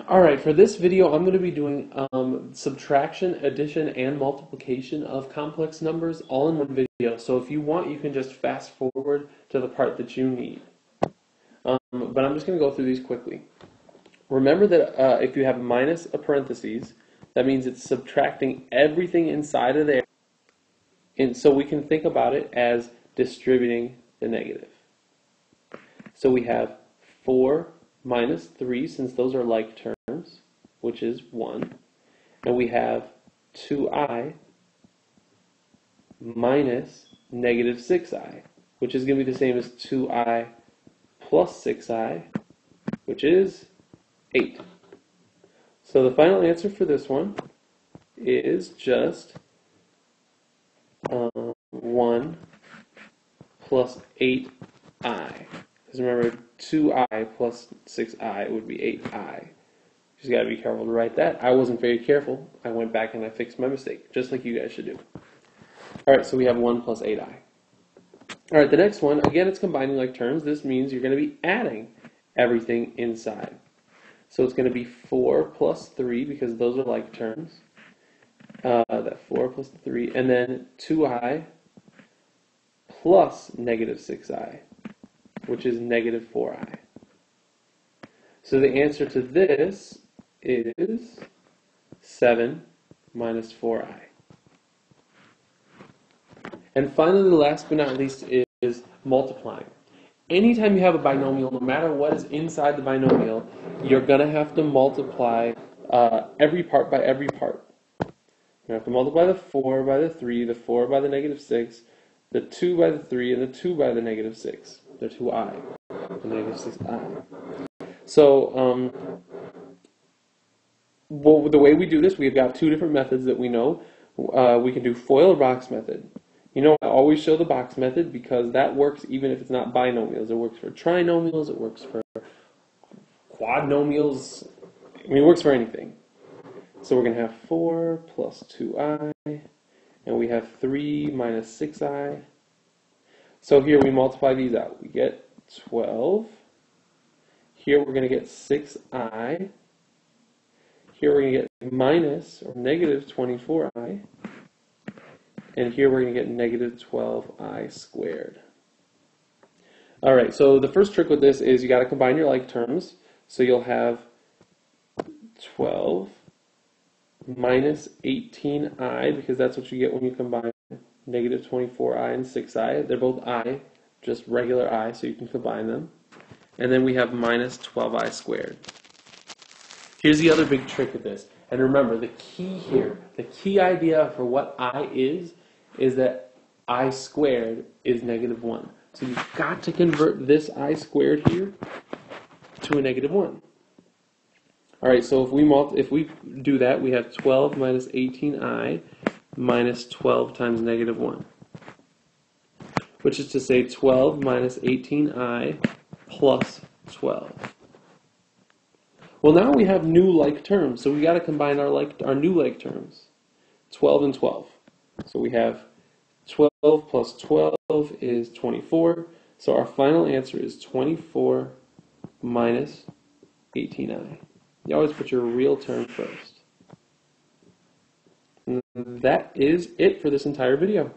Alright, for this video I'm going to be doing subtraction, addition, and multiplication of complex numbers all in one video. So if you want, you can just fast forward to the part that you need. But I'm just going to go through these quickly. Remember that if you have minus a parentheses, that means it's subtracting everything inside of there. And so we can think about it as distributing the negative. So we have 4 minus 3, since those are like terms, which is 1. And we have 2i minus negative 6i, which is going to be the same as 2i plus 6i, which is 8. So the final answer for this one is just 1 plus 8i. Because remember, 2i plus 6i would be 8i. Just got to be careful to write that. I wasn't very careful. I went back and I fixed my mistake, just like you guys should do. Alright, so we have 1 plus 8i. Alright, the next one, again, it's combining like terms. This means you're going to be adding everything inside. So it's going to be 4 plus 3, because those are like terms. That 4 plus 3, and then 2i plus negative 6i, which is negative 4i. So the answer to this is 7 minus 4i. And finally, the last but not least is multiplying. Anytime you have a binomial, no matter what is inside the binomial, you're going to have to multiply every part by every part. You have to multiply the 4 by the 3, the 4 by the negative 6, the 2 by the 3, and the 2 by the negative 6. The 2i, the negative 6i. So, the way we do this, we've got two different methods that we know. We can do FOIL or box method. You know, I always show the box method because that works even if it's not binomials. It works for trinomials, it works for quadnomials. I mean, it works for anything. So we're going to have 4 plus 2i, and we have 3 minus 6i. So here we multiply these out. We get 12. Here we're going to get 6i. Here we're going to get minus or negative 24i. And here we're going to get negative 12i squared. Alright, so the first trick with this is you got to combine your like terms. So you'll have 12 minus 18i, because that's what you get when you combine negative 24i and 6i. They're both I, just regular I, so you can combine them. And then we have minus 12i squared. Here's the other big trick of this. And remember, the key here, the key idea for what I is that I squared is negative 1. So you've got to convert this I squared here to a negative 1. Alright, so if we do that, we have 12 minus 18i minus 12 times negative 1. Which is to say 12 minus 18i plus 12. Well, now we have new like terms, so we got to combine our new like terms. 12 and 12. So we have 12 plus 12 is 24. So our final answer is 24 minus 18i. You always put your real term first. And that is it for this entire video.